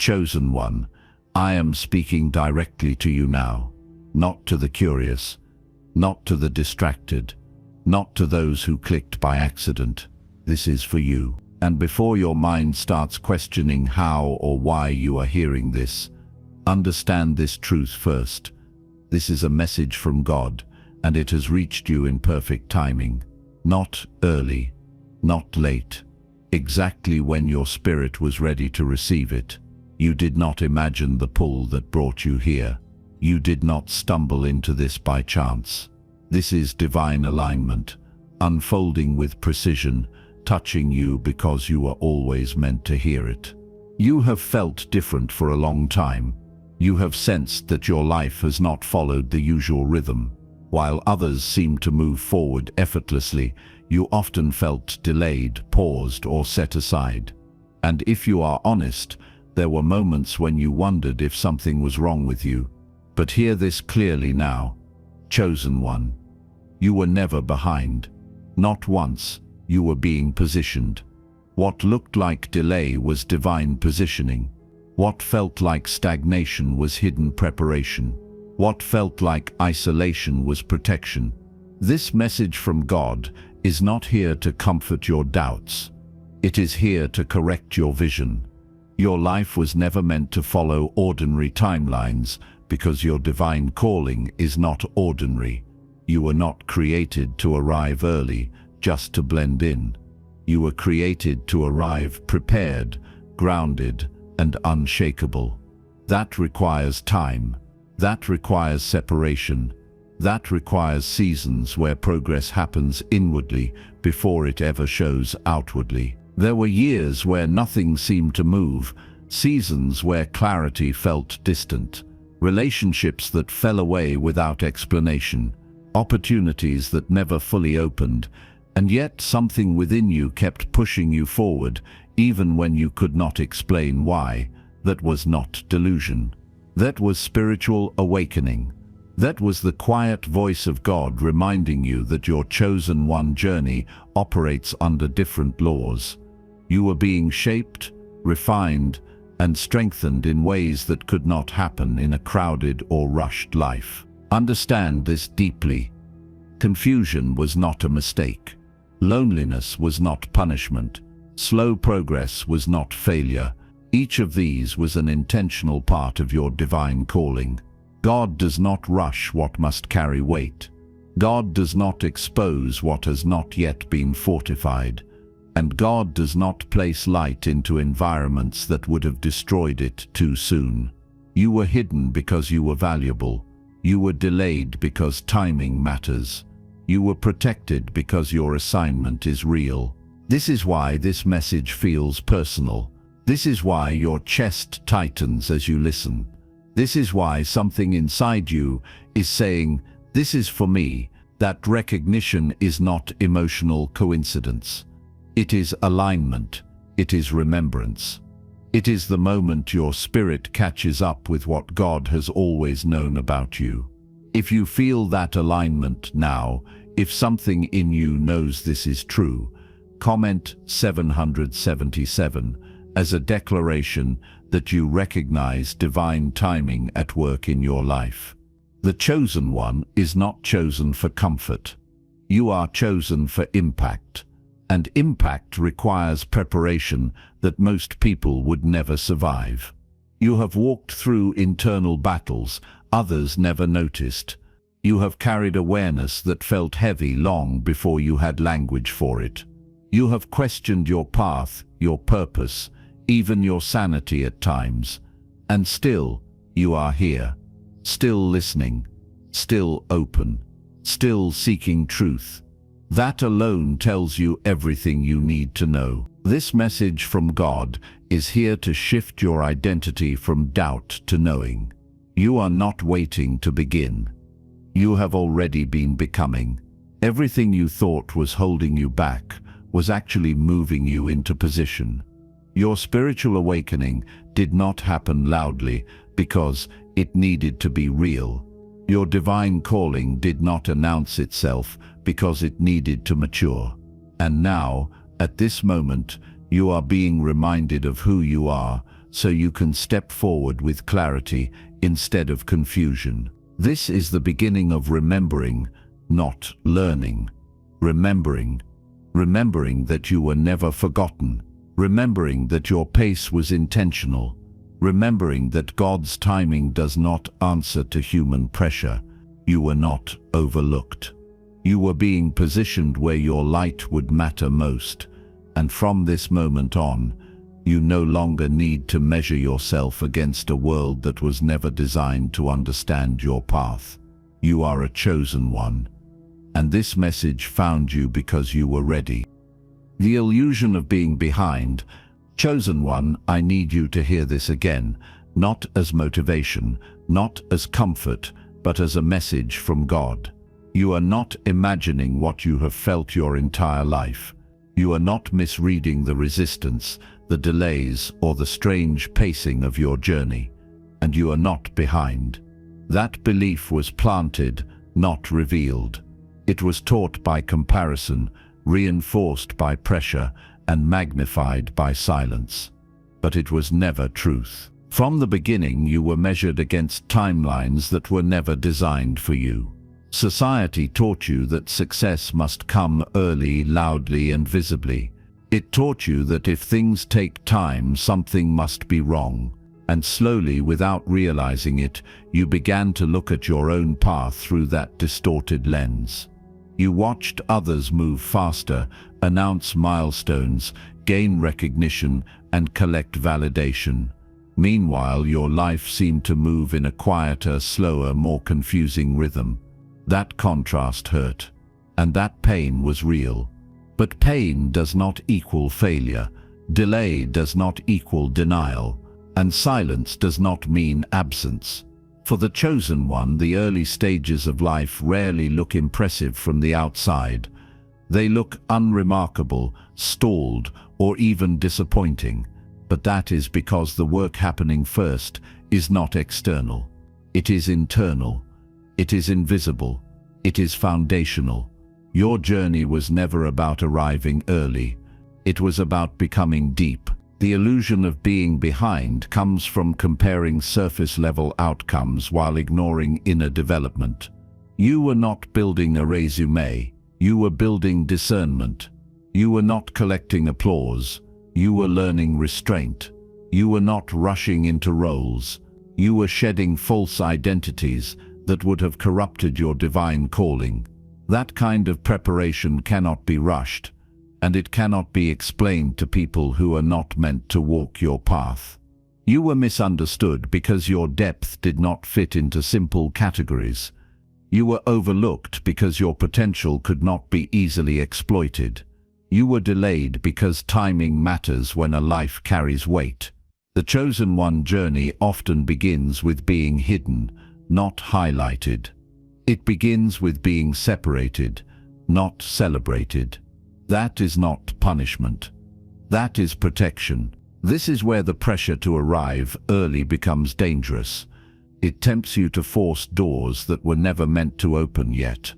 Chosen one, I am speaking directly to you now, not to the curious, not to the distracted, not to those who clicked by accident. This is for you. And before your mind starts questioning how or why you are hearing this, understand this truth first. This is a message from God, and it has reached you in perfect timing. Not early, not late. Exactly when your spirit was ready to receive it. You did not imagine the pull that brought you here. You did not stumble into this by chance. This is divine alignment, unfolding with precision, touching you because you are always meant to hear it. You have felt different for a long time. You have sensed that your life has not followed the usual rhythm. While others seem to move forward effortlessly, you often felt delayed, paused, or set aside. And if you are honest, there were moments when you wondered if something was wrong with you. But hear this clearly now. Chosen one, you were never behind. Not once. You were being positioned. What looked like delay was divine positioning. What felt like stagnation was hidden preparation. What felt like isolation was protection. This message from God is not here to comfort your doubts. It is here to correct your vision. Your life was never meant to follow ordinary timelines because your divine calling is not ordinary. You were not created to arrive early, just to blend in. You were created to arrive prepared, grounded, and unshakable. That requires time. That requires separation. That requires seasons where progress happens inwardly before it ever shows outwardly. There were years where nothing seemed to move, seasons where clarity felt distant, relationships that fell away without explanation, opportunities that never fully opened, and yet something within you kept pushing you forward, even when you could not explain why. That was not delusion. That was spiritual awakening. That was the quiet voice of God reminding you that your chosen one journey operates under different laws. You were being shaped, refined, and strengthened in ways that could not happen in a crowded or rushed life. Understand this deeply. Confusion was not a mistake. Loneliness was not punishment. Slow progress was not failure. Each of these was an intentional part of your divine calling. God does not rush what must carry weight. God does not expose what has not yet been fortified. And God does not place light into environments that would have destroyed it too soon. You were hidden because you were valuable. You were delayed because timing matters. You were protected because your assignment is real. This is why this message feels personal. This is why your chest tightens as you listen. This is why something inside you is saying, "This is for me." That recognition is not emotional coincidence. It is alignment. It is remembrance. It is the moment your spirit catches up with what God has always known about you. If you feel that alignment now, if something in you knows this is true, comment 777 as a declaration that you recognize divine timing at work in your life. The chosen one is not chosen for comfort. You are chosen for impact, and impact requires preparation that most people would never survive. You have walked through internal battles others never noticed. You have carried awareness that felt heavy long before you had language for it. You have questioned your path, your purpose, even your sanity at times. And still, you are here, still listening, still open, still seeking truth. That alone tells you everything you need to know. This message from God is here to shift your identity from doubt to knowing. You are not waiting to begin. You have already been becoming. Everything you thought was holding you back was actually moving you into position. Your spiritual awakening did not happen loudly because it needed to be real. Your divine calling did not announce itself because it needed to mature. And now, at this moment, you are being reminded of who you are, so you can step forward with clarity instead of confusion. This is the beginning of remembering, not learning. Remembering. Remembering that you were never forgotten. Remembering that your pace was intentional. Remembering that God's timing does not answer to human pressure. You were not overlooked. You were being positioned where your light would matter most. And from this moment on, you no longer need to measure yourself against a world that was never designed to understand your path. You are a chosen one. And this message found you because you were ready. The illusion of being behind. Chosen one, I need you to hear this again, not as motivation, not as comfort, but as a message from God. You are not imagining what you have felt your entire life. You are not misreading the resistance, the delays, or the strange pacing of your journey. And you are not behind. That belief was planted, not revealed. It was taught by comparison, reinforced by pressure, and magnified by silence. But it was never truth. From the beginning, you were measured against timelines that were never designed for you. Society taught you that success must come early, loudly, and visibly. It taught you that if things take time, something must be wrong. And slowly, without realizing it, you began to look at your own path through that distorted lens. You watched others move faster, announce milestones, gain recognition, and collect validation. Meanwhile, your life seemed to move in a quieter, slower, more confusing rhythm. That contrast hurt, and that pain was real. But pain does not equal failure, delay does not equal denial, and silence does not mean absence. For the chosen one, the early stages of life rarely look impressive from the outside. They look unremarkable, stalled, or even disappointing. But that is because the work happening first is not external. It is internal. It is invisible. It is foundational. Your journey was never about arriving early. It was about becoming deep. The illusion of being behind comes from comparing surface-level outcomes while ignoring inner development. You were not building a resume. You were building discernment. You were not collecting applause. You were learning restraint. You were not rushing into roles. You were shedding false identities that would have corrupted your divine calling. That kind of preparation cannot be rushed, and it cannot be explained to people who are not meant to walk your path. You were misunderstood because your depth did not fit into simple categories. You were overlooked because your potential could not be easily exploited. You were delayed because timing matters when a life carries weight. The chosen one journey often begins with being hidden, not highlighted. It begins with being separated, not celebrated. That is not punishment. That is protection. This is where the pressure to arrive early becomes dangerous. It tempts you to force doors that were never meant to open yet.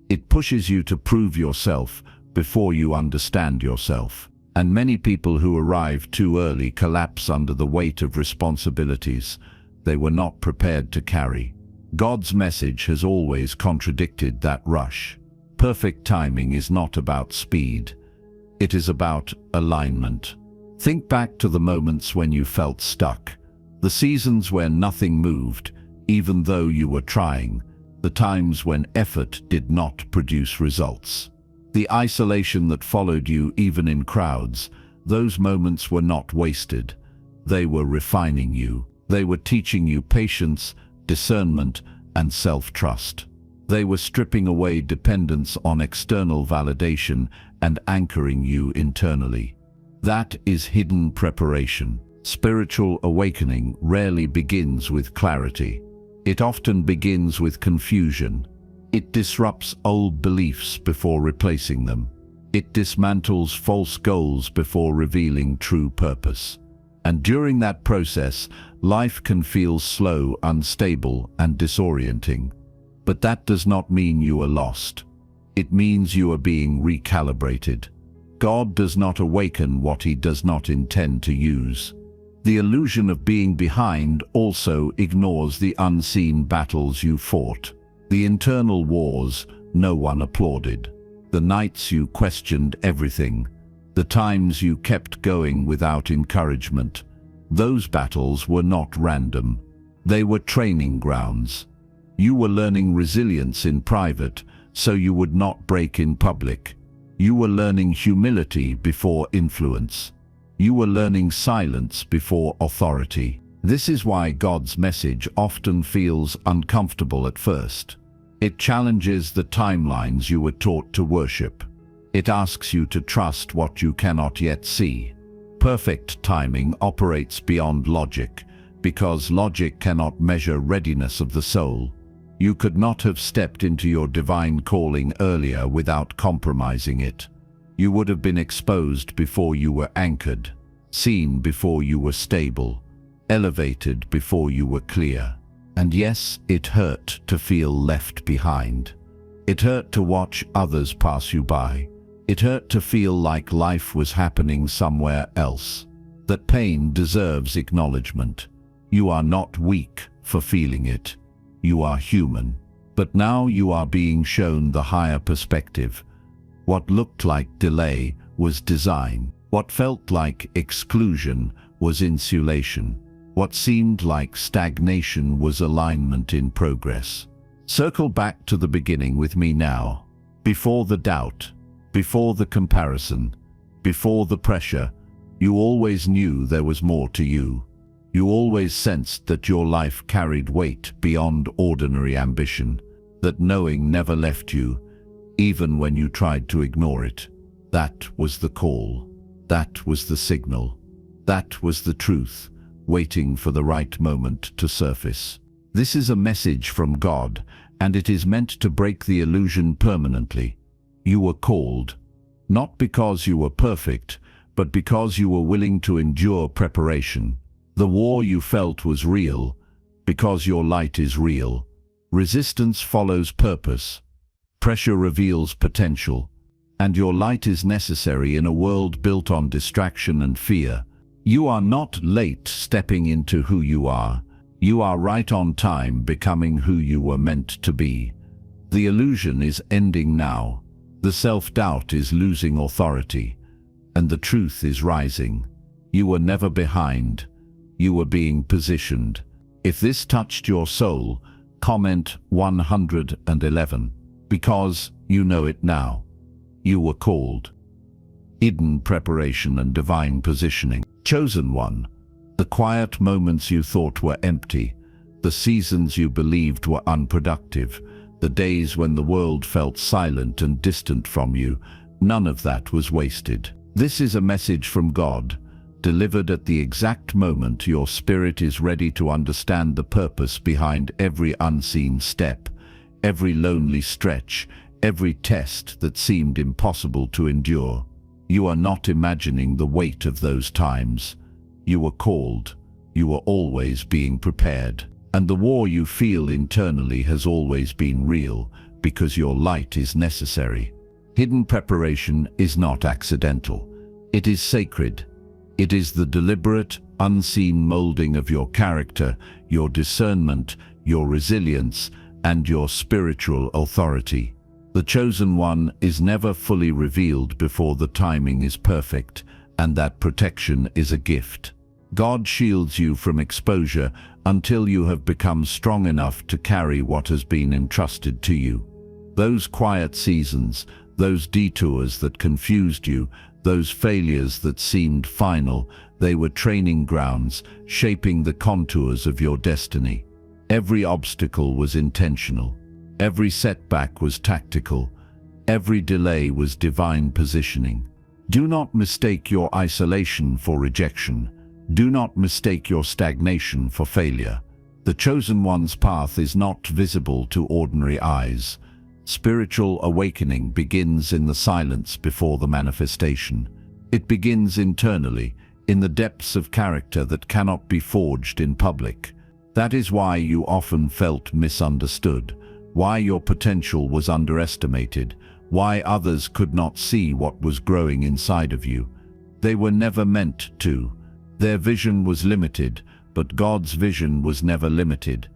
It pushes you to prove yourself before you understand yourself. And many people who arrive too early collapse under the weight of responsibilities they were not prepared to carry. God's message has always contradicted that rush. Perfect timing is not about speed. It is about alignment. Think back to the moments when you felt stuck, the seasons where nothing moved, even though you were trying, the times when effort did not produce results. The isolation that followed you even in crowds, those moments were not wasted. They were refining you. They were teaching you patience, discernment, and self-trust. They were stripping away dependence on external validation and anchoring you internally. That is hidden preparation. Spiritual awakening rarely begins with clarity. It often begins with confusion. It disrupts old beliefs before replacing them. It dismantles false goals before revealing true purpose. And during that process, life can feel slow, unstable, and disorienting. But that does not mean you are lost. It means you are being recalibrated. God does not awaken what He does not intend to use. The illusion of being behind also ignores the unseen battles you fought, the internal wars no one applauded, the nights you questioned everything, the times you kept going without encouragement. Those battles were not random. They were training grounds. You were learning resilience in private, so you would not break in public. You were learning humility before influence. You were learning silence before authority. This is why God's message often feels uncomfortable at first. It challenges the timelines you were taught to worship. It asks you to trust what you cannot yet see. Perfect timing operates beyond logic, because logic cannot measure readiness of the soul. You could not have stepped into your divine calling earlier without compromising it. You would have been exposed before you were anchored, seen before you were stable, elevated before you were clear. And yes, it hurt to feel left behind. It hurt to watch others pass you by. It hurt to feel like life was happening somewhere else. That pain deserves acknowledgement. You are not weak for feeling it. You are human. But now you are being shown the higher perspective. What looked like delay was design. What felt like exclusion was insulation. What seemed like stagnation was alignment in progress. Circle back to the beginning with me now. Before the doubt, before the comparison, before the pressure, you always knew there was more to you. You always sensed that your life carried weight beyond ordinary ambition, that knowing never left you, even when you tried to ignore it. That was the call. That was the signal. That was the truth, waiting for the right moment to surface. This is a message from God, and it is meant to break the illusion permanently. You were called, not because you were perfect, but because you were willing to endure preparation. The war you felt was real, because your light is real. Resistance follows purpose. Pressure reveals potential. And your light is necessary in a world built on distraction and fear. You are not late stepping into who you are. You are right on time becoming who you were meant to be. The illusion is ending now. The self-doubt is losing authority. And the truth is rising. You were never behind. You were being positioned. If this touched your soul, comment 111, because you know it now. You were called. Hidden preparation and divine positioning. Chosen one. The quiet moments you thought were empty, the seasons you believed were unproductive, the days when the world felt silent and distant from you, none of that was wasted. This is a message from God, delivered at the exact moment your spirit is ready to understand the purpose behind every unseen step, every lonely stretch, every test that seemed impossible to endure. You are not imagining the weight of those times. You were called. You were always being prepared. And the war you feel internally has always been real, because your light is necessary. Hidden preparation is not accidental. It is sacred. It is the deliberate, unseen molding of your character, your discernment, your resilience, and your spiritual authority. The chosen one is never fully revealed before the timing is perfect, and that protection is a gift. God shields you from exposure until you have become strong enough to carry what has been entrusted to you. Those quiet seasons, those detours that confused you, those failures that seemed final, they were training grounds, shaping the contours of your destiny. Every obstacle was intentional. Every setback was tactical. Every delay was divine positioning. Do not mistake your isolation for rejection. Do not mistake your stagnation for failure. The chosen one's path is not visible to ordinary eyes. Spiritual awakening begins in the silence before the manifestation. It begins internally, in the depths of character that cannot be forged in public. That is why you often felt misunderstood, why your potential was underestimated, why others could not see what was growing inside of you. They were never meant to. Their vision was limited, but God's vision was never limited.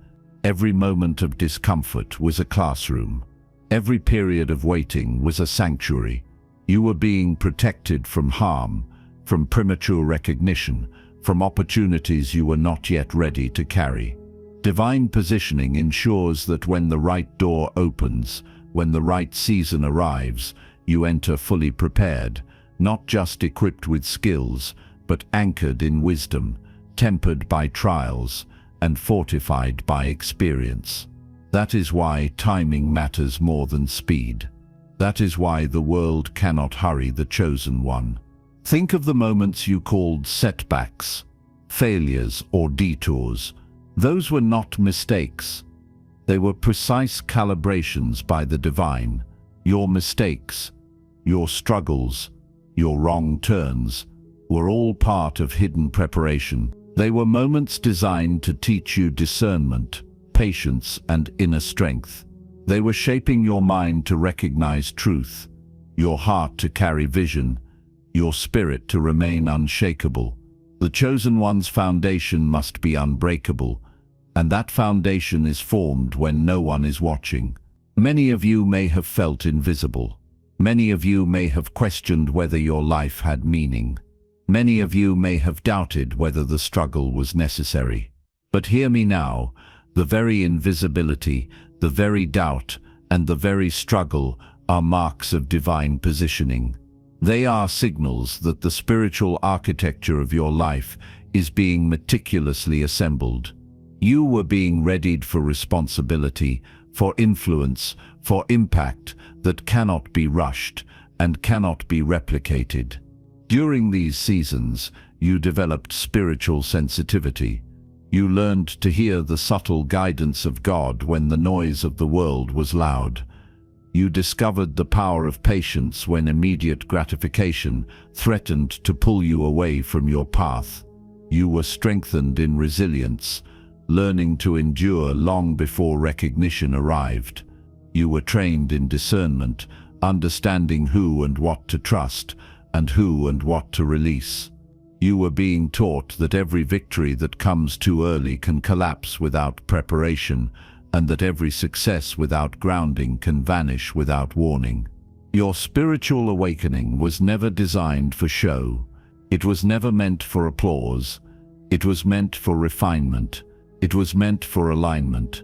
Every moment of discomfort was a classroom. Every period of waiting was a sanctuary. You were being protected from harm, from premature recognition, from opportunities you were not yet ready to carry. Divine positioning ensures that when the right door opens, when the right season arrives, you enter fully prepared, not just equipped with skills, but anchored in wisdom, tempered by trials, and fortified by experience. That is why timing matters more than speed. That is why the world cannot hurry the chosen one. Think of the moments you called setbacks, failures, or detours. Those were not mistakes. They were precise calibrations by the divine. Your mistakes, your struggles, your wrong turns were all part of hidden preparation. They were moments designed to teach you discernment, patience, and inner strength. They were shaping your mind to recognize truth, your heart to carry vision, your spirit to remain unshakable. The chosen one's foundation must be unbreakable, and that foundation is formed when no one is watching. Many of you may have felt invisible. Many of you may have questioned whether your life had meaning. Many of you may have doubted whether the struggle was necessary. But hear me now, the very invisibility, the very doubt, and the very struggle are marks of divine positioning. They are signals that the spiritual architecture of your life is being meticulously assembled. You were being readied for responsibility, for influence, for impact that cannot be rushed and cannot be replicated. During these seasons, you developed spiritual sensitivity. You learned to hear the subtle guidance of God when the noise of the world was loud. You discovered the power of patience when immediate gratification threatened to pull you away from your path. You were strengthened in resilience, learning to endure long before recognition arrived. You were trained in discernment, understanding who and what to trust, and who and what to release. You were being taught that every victory that comes too early can collapse without preparation, and that every success without grounding can vanish without warning. Your spiritual awakening was never designed for show. It was never meant for applause. It was meant for refinement. It was meant for alignment.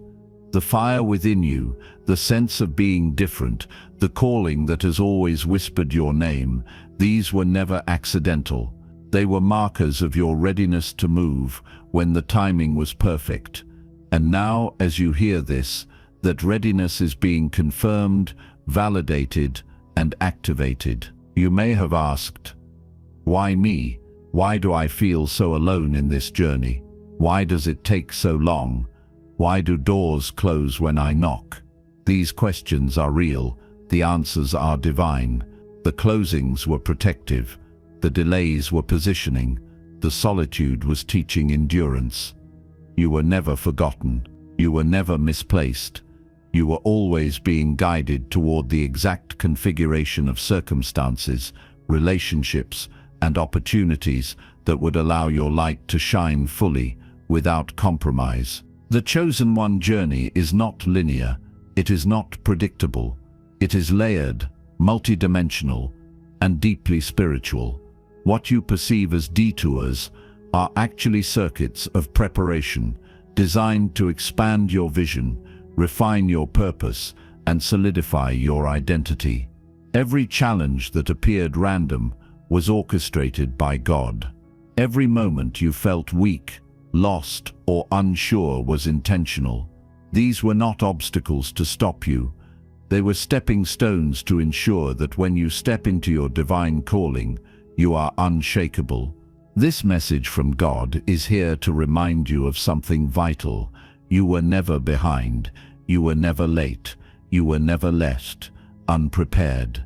The fire within you, the sense of being different, the calling that has always whispered your name, these were never accidental. They were markers of your readiness to move when the timing was perfect. And now, as you hear this, that readiness is being confirmed, validated, and activated. You may have asked, why me? Why do I feel so alone in this journey? Why does it take so long? Why do doors close when I knock? These questions are real. The answers are divine. The closings were protective. The delays were positioning. The solitude was teaching endurance. You were never forgotten. You were never misplaced. You were always being guided toward the exact configuration of circumstances, relationships, and opportunities that would allow your light to shine fully, without compromise. The chosen one journey is not linear. It is not predictable. It is layered, multidimensional, and deeply spiritual. What you perceive as detours are actually circuits of preparation designed to expand your vision, refine your purpose, and solidify your identity. Every challenge that appeared random was orchestrated by God. Every moment you felt weak, lost, or unsure was intentional. These were not obstacles to stop you. They were stepping stones to ensure that when you step into your divine calling, you are unshakable. This message from God is here to remind you of something vital. You were never behind. You were never late. You were never left unprepared.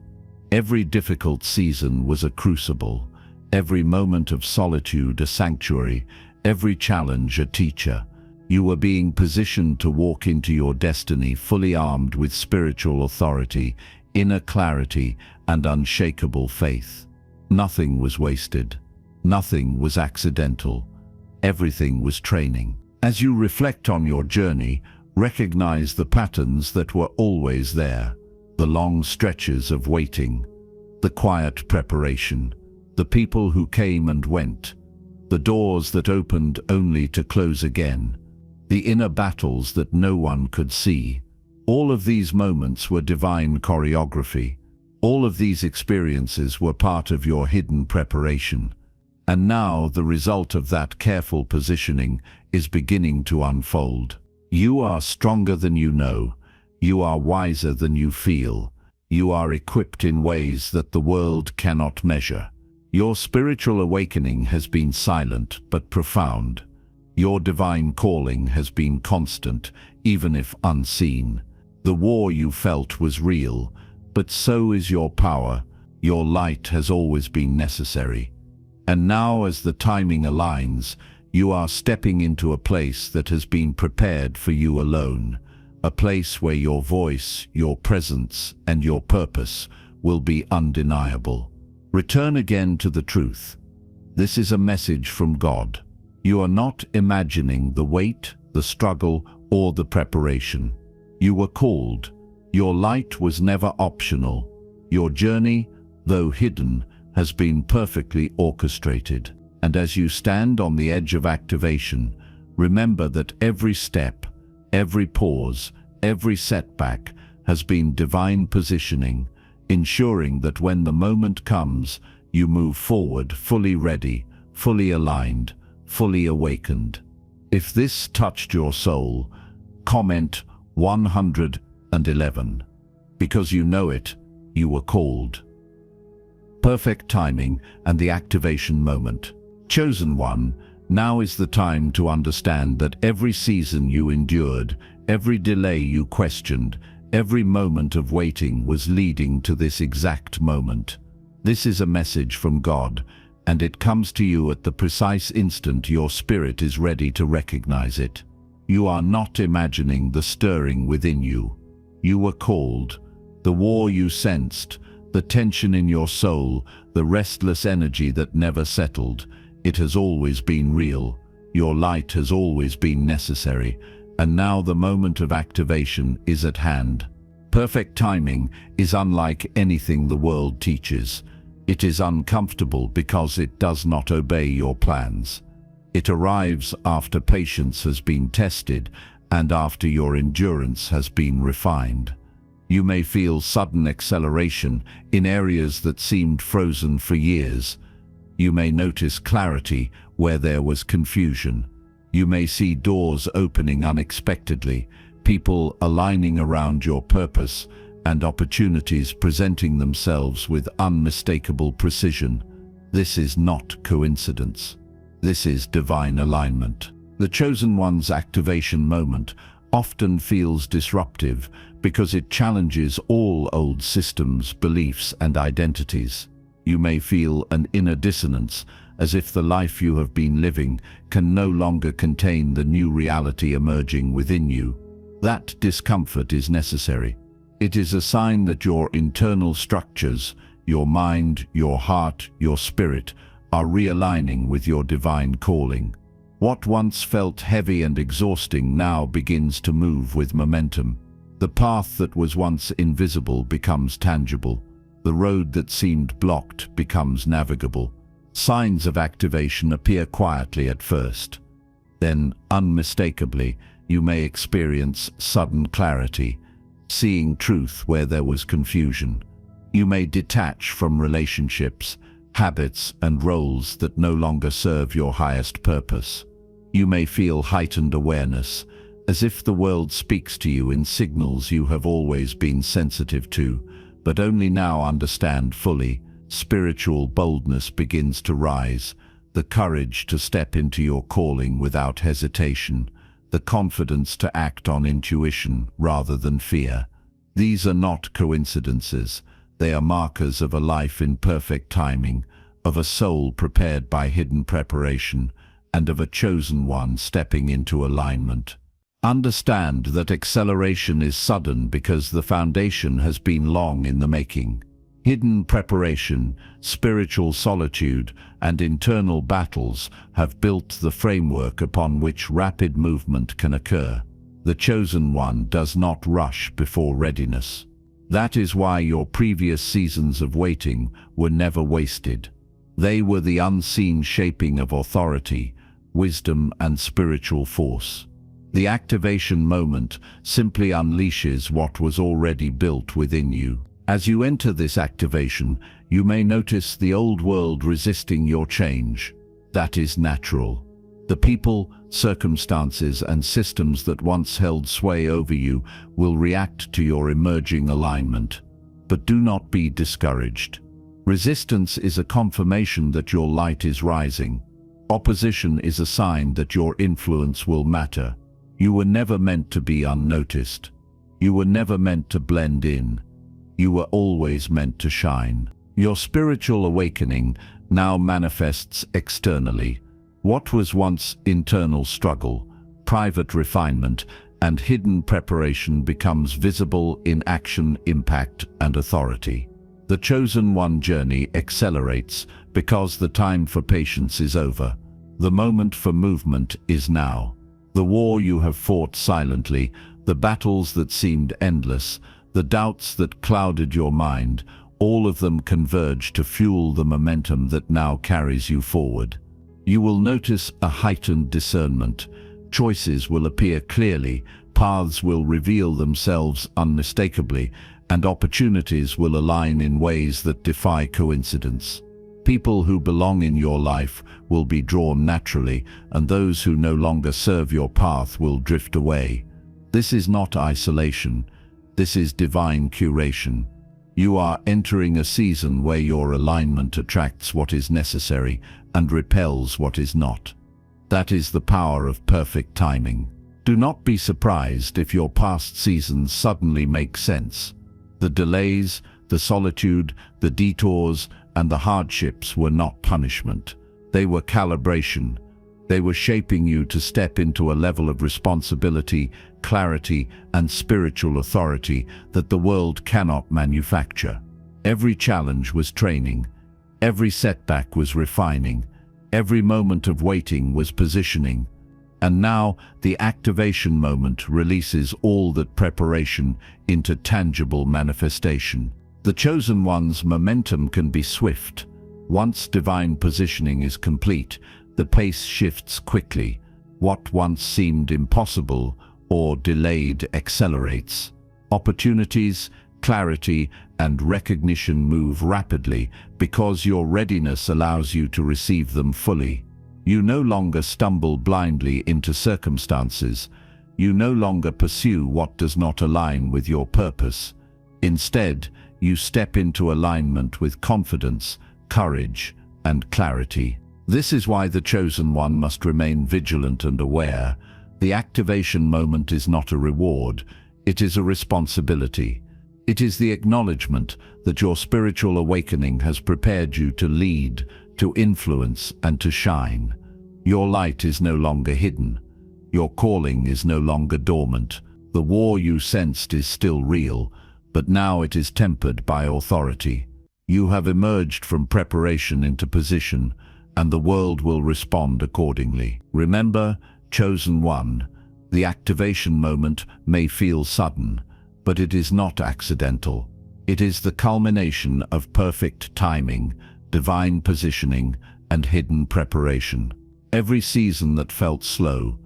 Every difficult season was a crucible. Every moment of solitude a sanctuary. Every challenge a teacher. You were being positioned to walk into your destiny fully armed with spiritual authority, inner clarity, and unshakable faith. Nothing was wasted. Nothing was accidental. Everything was training. As you reflect on your journey, recognize the patterns that were always there. The long stretches of waiting, the quiet preparation, the people who came and went, the doors that opened only to close again, the inner battles that no one could see. All of these moments were divine choreography. All of these experiences were part of your hidden preparation. And now the result of that careful positioning is beginning to unfold. You are stronger than you know. You are wiser than you feel. You are equipped in ways that the world cannot measure. Your spiritual awakening has been silent but profound. Your divine calling has been constant, even if unseen. The war you felt was real, but so is your power. Your light has always been necessary. And now, as the timing aligns, you are stepping into a place that has been prepared for you alone. A place where your voice, your presence, and your purpose will be undeniable. Return again to the truth. This is a message from God. You are not imagining the wait, the struggle, or the preparation. You were called. Your light was never optional. Your journey, though hidden, has been perfectly orchestrated. And as you stand on the edge of activation, remember that every step, every pause, every setback has been divine positioning, ensuring that when the moment comes, you move forward fully ready, fully aligned, fully awakened. If this touched your soul, comment 111. Because you know it, you were called. Perfect timing and the activation moment. Chosen one, now is the time to understand that every season you endured, every delay you questioned, every moment of waiting was leading to this exact moment. This is a message from God, and it comes to you at the precise instant your spirit is ready to recognize it. You are not imagining the stirring within you. You were called. The war you sensed, the tension in your soul, the restless energy that never settled, it has always been real. Your light has always been necessary, and now the moment of activation is at hand. Perfect timing is unlike anything the world teaches. It is uncomfortable because it does not obey your plans. It arrives after patience has been tested and after your endurance has been refined. You may feel sudden acceleration in areas that seemed frozen for years. You may notice clarity where there was confusion. You may see doors opening unexpectedly, people aligning around your purpose, and opportunities presenting themselves with unmistakable precision. This is not coincidence. This is divine alignment. The chosen one's activation moment often feels disruptive because it challenges all old systems, beliefs, and identities. You may feel an inner dissonance, as if the life you have been living can no longer contain the new reality emerging within you. That discomfort is necessary. It is a sign that your internal structures, your mind, your heart, your spirit, are realigning with your divine calling. What once felt heavy and exhausting now begins to move with momentum. The path that was once invisible becomes tangible. The road that seemed blocked becomes navigable. Signs of activation appear quietly at first. Then, unmistakably, you may experience sudden clarity, seeing truth where there was confusion. You may detach from relationships, habits, and roles that no longer serve your highest purpose. You may feel heightened awareness, as if the world speaks to you in signals you have always been sensitive to, but only now understand fully. Spiritual boldness begins to rise, the courage to step into your calling without hesitation, the confidence to act on intuition rather than fear. These are not coincidences. They are markers of a life in perfect timing, of a soul prepared by hidden preparation, and of a chosen one stepping into alignment. Understand that acceleration is sudden because the foundation has been long in the making. Hidden preparation, spiritual solitude, and internal battles have built the framework upon which rapid movement can occur. The chosen one does not rush before readiness. That is why your previous seasons of waiting were never wasted. They were the unseen shaping of authority, wisdom, and spiritual force. The activation moment simply unleashes what was already built within you. As you enter this activation, you may notice the old world resisting your change. That is natural. The people, circumstances, and systems that once held sway over you will react to your emerging alignment. But do not be discouraged. Resistance is a confirmation that your light is rising. Opposition is a sign that your influence will matter. You were never meant to be unnoticed. You were never meant to blend in. You were always meant to shine. Your spiritual awakening now manifests externally. What was once internal struggle, private refinement, and hidden preparation becomes visible in action, impact, and authority. The chosen one journey accelerates because the time for patience is over. The moment for movement is now. The war you have fought silently, the battles that seemed endless, the doubts that clouded your mind, all of them converge to fuel the momentum that now carries you forward. You will notice a heightened discernment. Choices will appear clearly, paths will reveal themselves unmistakably, and opportunities will align in ways that defy coincidence. People who belong in your life will be drawn naturally, and those who no longer serve your path will drift away. This is not isolation. This is divine curation. You are entering a season where your alignment attracts what is necessary and repels what is not. That is the power of perfect timing. Do not be surprised if your past seasons suddenly make sense. The delays, the solitude, the detours, and the hardships were not punishment. They were calibration. They were shaping you to step into a level of responsibility, clarity, and spiritual authority that the world cannot manufacture. Every challenge was training. Every setback was refining. Every moment of waiting was positioning. And now the activation moment releases all that preparation into tangible manifestation. The chosen one's momentum can be swift. Once divine positioning is complete, the pace shifts quickly. What once seemed impossible or delayed accelerates. Opportunities, clarity, and recognition move rapidly because your readiness allows you to receive them fully. You no longer stumble blindly into circumstances. You no longer pursue what does not align with your purpose. Instead, you step into alignment with confidence, courage, and clarity. This is why the chosen one must remain vigilant and aware. The activation moment is not a reward, it is a responsibility. It is the acknowledgement that your spiritual awakening has prepared you to lead, to influence, and to shine. Your light is no longer hidden. Your calling is no longer dormant. The war you sensed is still real, but now it is tempered by authority. You have emerged from preparation into position, and the world will respond accordingly. Remember, chosen one, the activation moment may feel sudden, but it is not accidental. It is the culmination of perfect timing, divine positioning, and hidden preparation. Every season that felt slow,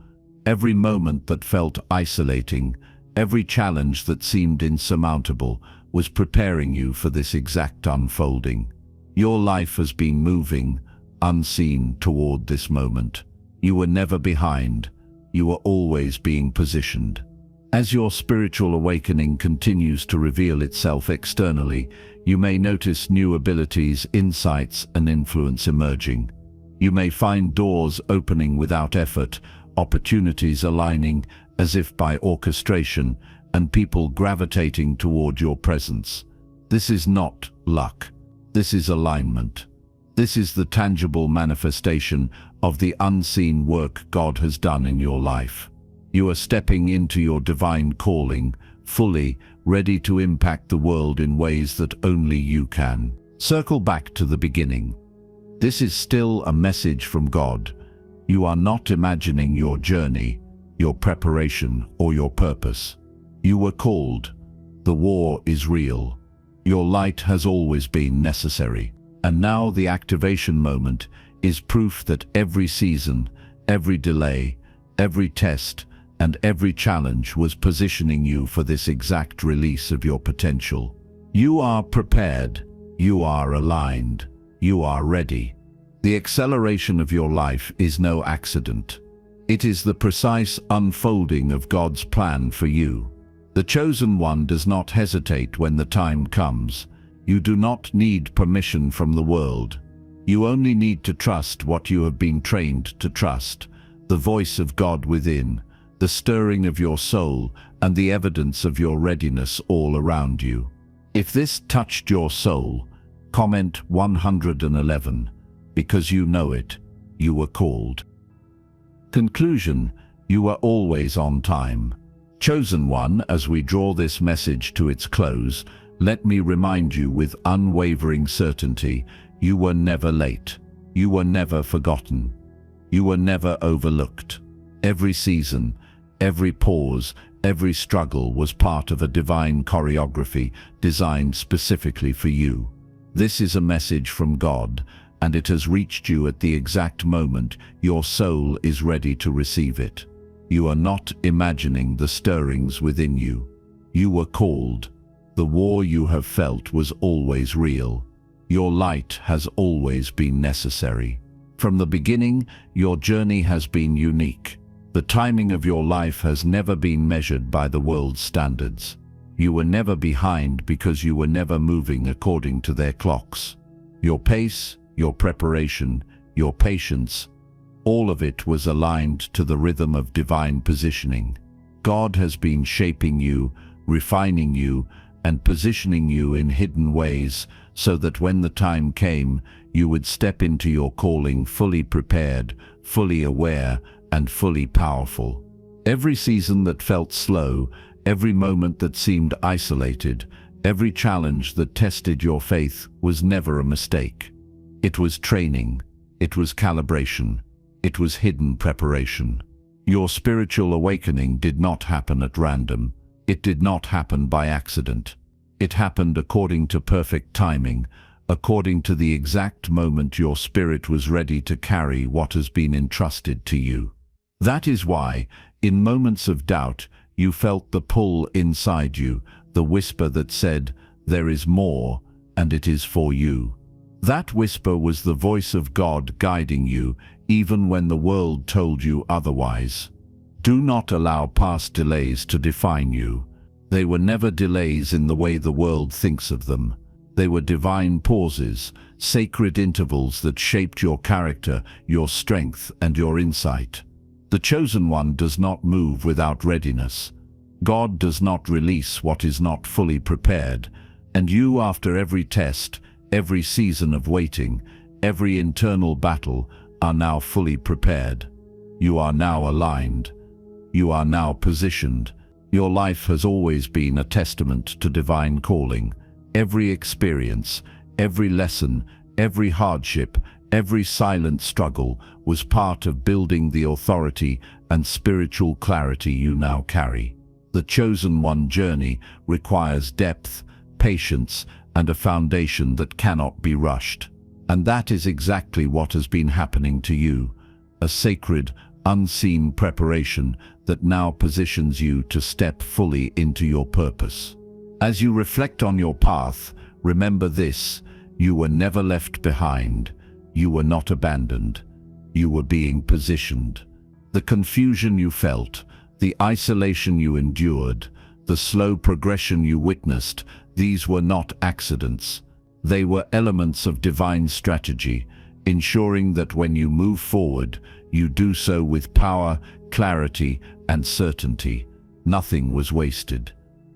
every moment that felt isolating, every challenge that seemed insurmountable was preparing you for this exact unfolding. Your life has been moving, unseen, toward this moment. You were never behind. You were always being positioned. As your spiritual awakening continues to reveal itself externally, you may notice new abilities, insights, and influence emerging. You may find doors opening without effort, opportunities aligning as if by orchestration, and people gravitating toward your presence. This is not luck. This is alignment. This is the tangible manifestation of the unseen work God has done in your life. You are stepping into your divine calling, fully, ready to impact the world in ways that only you can. Circle back to the beginning. This is still a message from God. You are not imagining your journey, your preparation, or your purpose. You were called. The war is real. Your light has always been necessary. And now the activation moment is proof that every season, every delay, every test, and every challenge was positioning you for this exact release of your potential. You are prepared. You are aligned. You are ready. The acceleration of your life is no accident. It is the precise unfolding of God's plan for you. The chosen one does not hesitate when the time comes. You do not need permission from the world. You only need to trust what you have been trained to trust, the voice of God within, the stirring of your soul, and the evidence of your readiness all around you. If this touched your soul, comment 111, because you know it, you were called. Conclusion: you are always on time. Chosen one, as we draw this message to its close, let me remind you with unwavering certainty, you were never late. You were never forgotten. You were never overlooked. Every season, every pause, every struggle was part of a divine choreography designed specifically for you. This is a message from God, and it has reached you at the exact moment your soul is ready to receive it. You are not imagining the stirrings within you. You were called. The war you have felt was always real. Your light has always been necessary. From the beginning, your journey has been unique. The timing of your life has never been measured by the world's standards. You were never behind because you were never moving according to their clocks. Your pace, your preparation, your patience, all of it was aligned to the rhythm of divine positioning. God has been shaping you, refining you, and positioning you in hidden ways so that when the time came, you would step into your calling fully prepared, fully aware, and fully powerful. Every season that felt slow, every moment that seemed isolated, every challenge that tested your faith was never a mistake. It was training, it was calibration, it was hidden preparation. Your spiritual awakening did not happen at random. It did not happen by accident. It happened according to perfect timing, according to the exact moment your spirit was ready to carry what has been entrusted to you. That is why, in moments of doubt, you felt the pull inside you, the whisper that said, "There is more, and it is for you." That whisper was the voice of God guiding you, even when the world told you otherwise. Do not allow past delays to define you. They were never delays in the way the world thinks of them. They were divine pauses, sacred intervals that shaped your character, your strength, and your insight. The chosen one does not move without readiness. God does not release what is not fully prepared, and you, after every test, every season of waiting, every internal battle, are now fully prepared. You are now aligned. You are now positioned. Your life has always been a testament to divine calling. Every experience, every lesson, every hardship, every silent struggle was part of building the authority and spiritual clarity you now carry. The chosen one journey requires depth, patience, and a foundation that cannot be rushed. And that is exactly what has been happening to you, a sacred, unseen preparation that now positions you to step fully into your purpose. As you reflect on your path, remember this: you were never left behind. You were not abandoned. You were being positioned. The confusion you felt, the isolation you endured, the slow progression you witnessed, these were not accidents. They were elements of divine strategy, ensuring that when you move forward, you do so with power, clarity, and certainty. Nothing was wasted.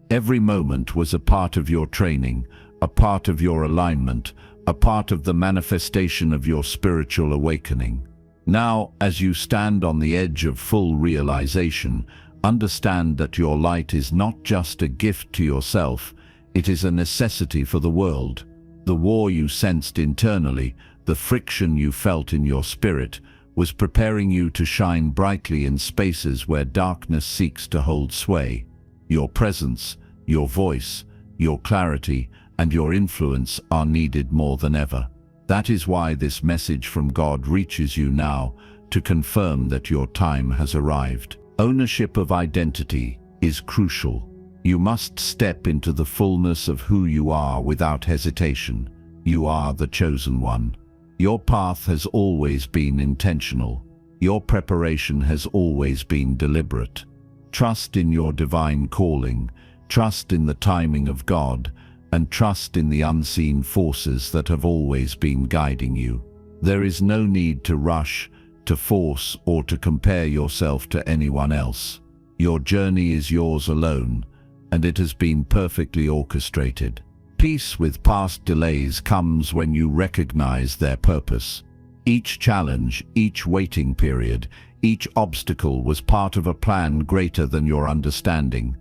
Every moment was a part of your training, a part of your alignment, a part of the manifestation of your spiritual awakening. Now, as you stand on the edge of full realization, Understand that your light is not just a gift to yourself, it is a necessity for the world. The war you sensed internally, the friction you felt in your spirit, was preparing you to shine brightly in spaces where darkness seeks to hold sway. Your presence, your voice, your clarity, and your influence are needed more than ever. That is why this message from God reaches you now, to confirm that your time has arrived. Ownership of identity is crucial. You must step into the fullness of who you are without hesitation. You are the chosen one. Your path has always been intentional. Your preparation has always been deliberate. Trust in your divine calling, trust in the timing of God, and trust in the unseen forces that have always been guiding you. There is no need to rush, to force, or to compare yourself to anyone else. Your journey is yours alone, and it has been perfectly orchestrated. Peace with past delays comes when you recognize their purpose. Each challenge, each waiting period, each obstacle was part of a plan greater than your understanding.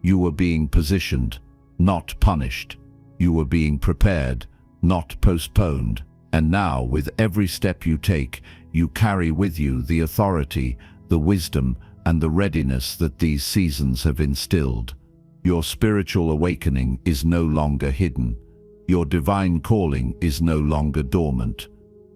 You were being positioned, not punished. You were being prepared, not postponed. And now, with every step you take, you carry with you the authority, the wisdom, and the readiness that these seasons have instilled. Your spiritual awakening is no longer hidden. Your divine calling is no longer dormant.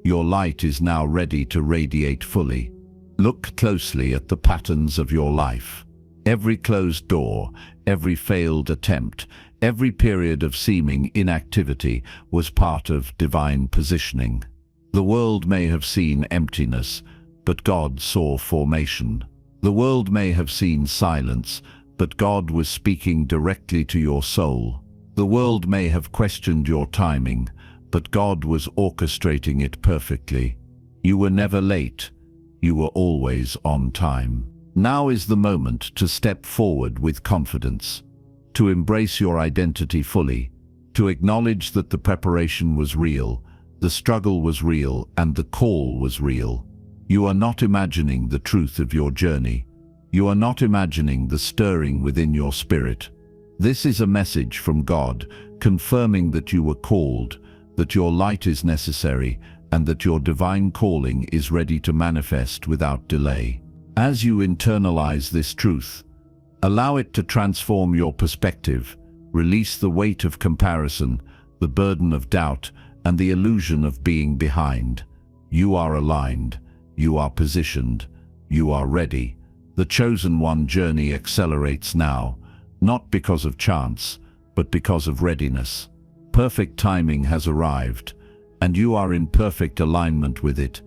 Your light is now ready to radiate fully. Look closely at the patterns of your life. Every closed door, every failed attempt, every period of seeming inactivity was part of divine positioning. The world may have seen emptiness, but God saw formation. The world may have seen silence, but God was speaking directly to your soul. The world may have questioned your timing, but God was orchestrating it perfectly. You were never late. You were always on time. Now is the moment to step forward with confidence, to embrace your identity fully, to acknowledge that the preparation was real, the struggle was real, and the call was real. You are not imagining the truth of your journey. You are not imagining the stirring within your spirit. This is a message from God, confirming that you were called, that your light is necessary, and that your divine calling is ready to manifest without delay. As you internalize this truth, allow it to transform your perspective. Release the weight of comparison, the burden of doubt, and the illusion of being behind. You are aligned. You are positioned. You are ready. The chosen one journey accelerates now, not because of chance, but because of readiness. Perfect timing has arrived, and you are in perfect alignment with it.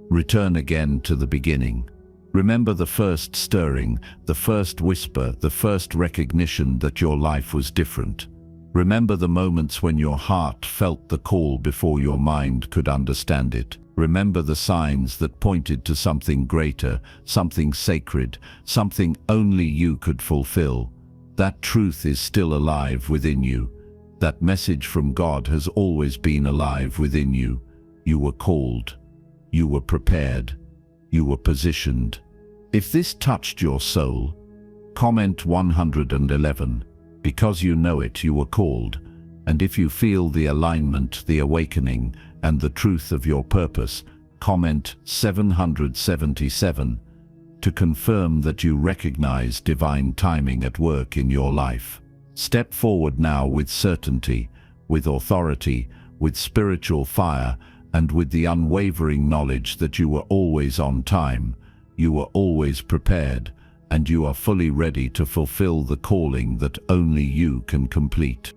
Return again to the beginning. Remember the first stirring, the first whisper, the first recognition that your life was different. Remember the moments when your heart felt the call before your mind could understand it. Remember the signs that pointed to something greater, something sacred, something only you could fulfill. That truth is still alive within you. That message from God has always been alive within you. You were called. You were prepared. You were positioned. If this touched your soul, comment 111. Because you know it, you were called. And if you feel the alignment, the awakening, and the truth of your purpose, comment 777 to confirm that you recognize divine timing at work in your life. Step forward now with certainty, with authority, with spiritual fire, and with the unwavering knowledge that you were always on time, you were always prepared, and you are fully ready to fulfill the calling that only you can complete.